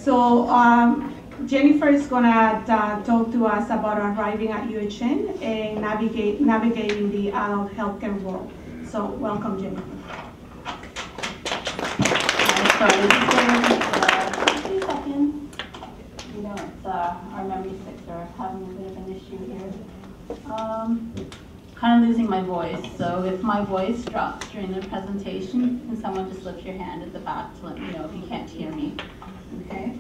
So Jennifer is gonna talk to us about arriving at UHN and navigating the adult healthcare world. So welcome, Jennifer. Sorry, just 2 seconds. You know, it's our memory sticks are having a bit of an issue here. Kind of losing my voice, so if my voice drops during the presentation, can someone just lift your hand at the back to let me know if you can't hear me? Okay.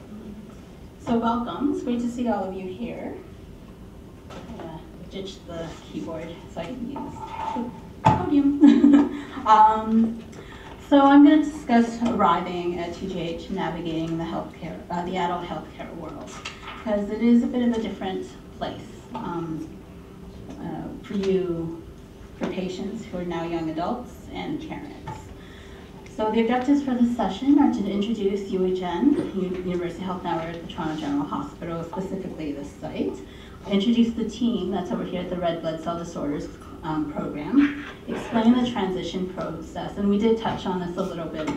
So welcome. It's great to see all of you here. I'm gonna ditch the keyboard so I can use the podium. So I'm going to discuss arriving at TGH, navigating the healthcare, the adult healthcare world, because it is a bit of a different place for you, for patients who are now young adults and parents. So the objectives for this session are to introduce UHN, University Health Network at the Toronto General Hospital, specifically this site, introduce the team that's over here at the Red Blood Cell Disorders program, explain the transition process, and we did touch on this a little bit,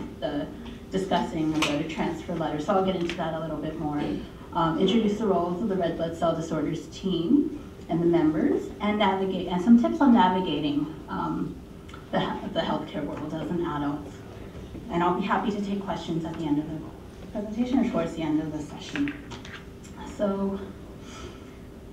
discussing about a transfer letter, so I'll get into that a little bit more. Introduce the roles of the Red Blood Cell Disorders team and the members, and some tips on navigating the healthcare world as an adult. And I'll be happy to take questions at the end of the presentation or towards the end of the session. So,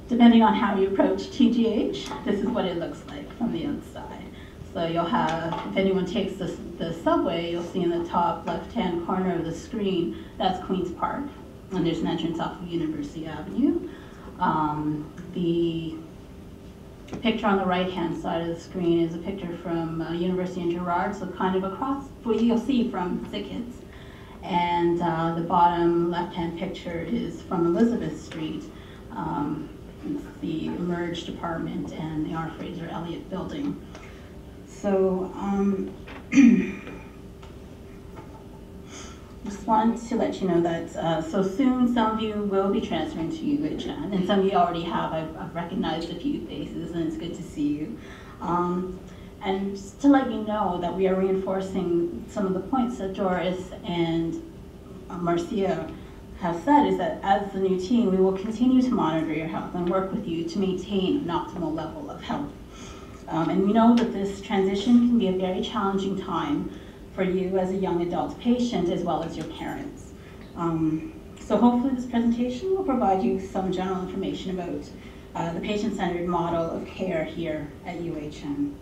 depending on how you approach TGH, this is what it looks like from the outside. So you'll have, if anyone takes the subway, you'll see in the top left-hand corner of the screen, that's Queen's Park, and there's an entrance off of University Avenue. The picture on the right-hand side of the screen is a picture from University in Gerrard, so kind of across what you'll see from SickKids. And the bottom left-hand picture is from Elizabeth Street. It's the Emerge Department and the R. Fraser Elliott building. So just wanted to let you know that so soon some of you will be transferring to UHN, and some of you already have. I've recognized a few faces, and it's good to see you. And just to let you know that we are reinforcing some of the points that Doris and Marcia have said, is that as the new team, we will continue to monitor your health and work with you to maintain an optimal level of health. And we know that this transition can be a very challenging time for you as a young adult patient as well as your parents. So hopefully this presentation will provide you some general information about the patient-centered model of care here at UHN.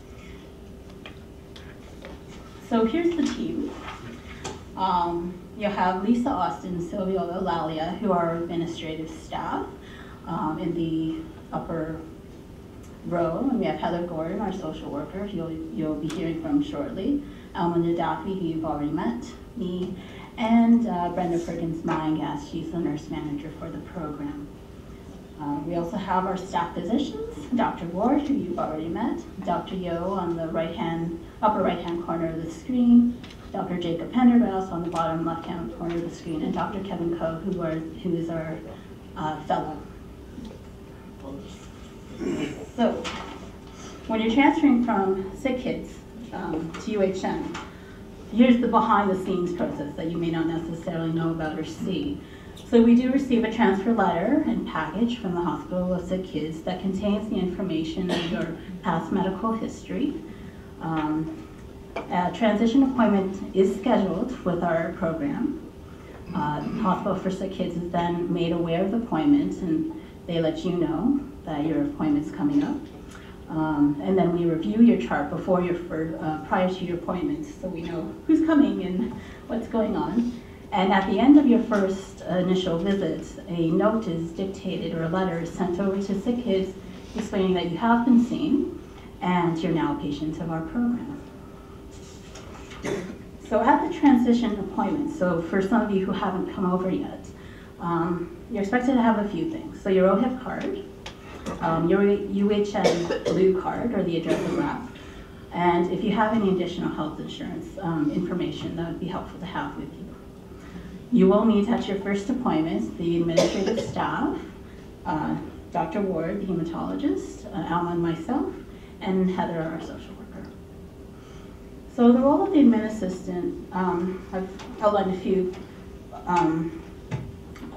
So here's the team. You'll have Lisa Austin and Sylvia Eulalia, who are administrative staff in the upper row. And we have Heather Gordon, our social worker, who you'll be hearing from shortly. Alma Nadafi, who you've already met, me, and Brenda Fergens-Mayengas, she's the nurse manager for the program. We also have our staff physicians, Dr. Ward, who you've already met, Dr. Yo on the upper right-hand corner of the screen, Dr. Jacob Pendergrass on the bottom left-hand corner of the screen, and Dr. Kevin Coe, who is our fellow. So, when you're transferring from SickKids to UHN, here's the behind-the-scenes process that you may not necessarily know about or see. So we do receive a transfer letter and package from the Hospital of SickKids that contains the information of your past medical history. A transition appointment is scheduled with our program. The Hospital for SickKids is then made aware of the appointment, and they let you know that your appointment's coming up. And then we review your chart before prior to your appointment, so we know who's coming and what's going on. And at the end of your first initial visit, a note is dictated or a letter is sent over to SickKids explaining that you have been seen and you're now a patient of our program. So at the transition appointment, so for some of you who haven't come over yet, you're expected to have a few things. So your OHIP card, your UHN blue card or the address of rep, and if you have any additional health insurance information, that would be helpful to have with you. You will meet at your first appointment the administrative staff, Dr. Ward, the hematologist, Alma and myself, and Heather, our social worker. So the role of the admin assistant, I've outlined a few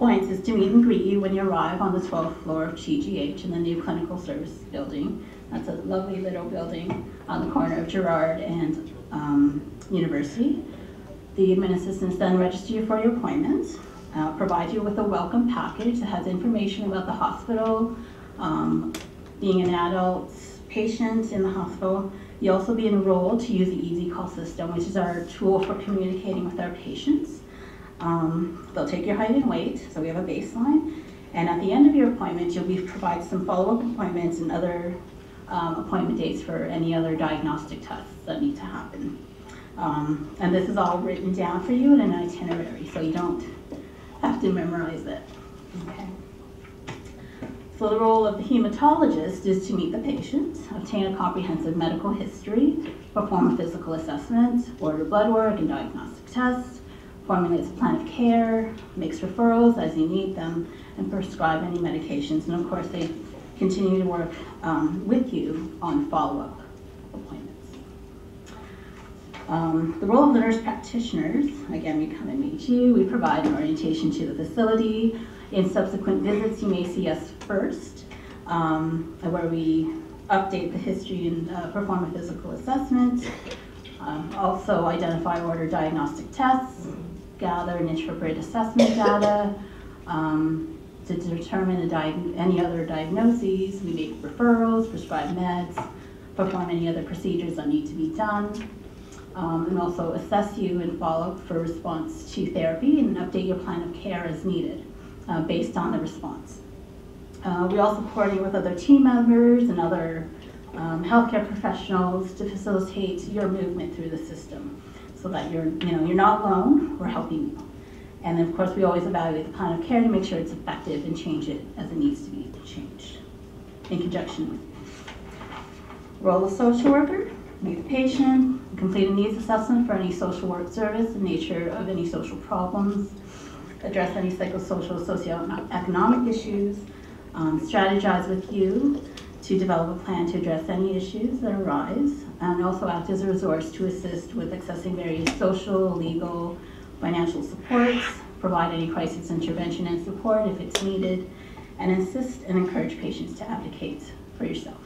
points is to meet and greet you when you arrive on the 12th floor of GGH in the new clinical service building. That's a lovely little building on the corner of Girard and University. The admin assistants then register you for your appointments, provide you with a welcome package that has information about the hospital, being an adult patient in the hospital. You'll also be enrolled to use the Easy Call system, which is our tool for communicating with our patients. They'll take your height and weight, so we have a baseline. And at the end of your appointment, you'll be provided some follow-up appointments and other appointment dates for any other diagnostic tests that need to happen. And this is all written down for you in an itinerary, so you don't have to memorize it. Okay. So the role of the hematologist is to meet the patient, obtain a comprehensive medical history, perform a physical assessment, order blood work and diagnostic tests, formulates a plan of care, makes referrals as you need them, and prescribe any medications. And of course, they continue to work with you on follow-up appointments. The role of the nurse practitioners, again, we come and meet you. We provide an orientation to the facility. In subsequent visits, you may see us first, where we update the history and perform a physical assessment. Also identify or order diagnostic tests, gather and interpret assessment data, to determine any other diagnoses. We make referrals, prescribe meds, perform any other procedures that need to be done, and also assess you and follow up for response to therapy and update your plan of care as needed based on the response. We also coordinate with other team members and other healthcare professionals to facilitate your movement through the system so that you're not alone, we're helping you. And then of course we always evaluate the plan of care to make sure it's effective and change it as it needs to be changed in conjunction with you. Role of social worker, meet the patient, complete a needs assessment for any social work service, the nature of any social problems, address any psychosocial, socioeconomic issues, strategize with you to develop a plan to address any issues that arise, and also act as a resource to assist with accessing various social, legal, financial supports, provide any crisis intervention and support if it's needed, and assist and encourage patients to advocate for yourself.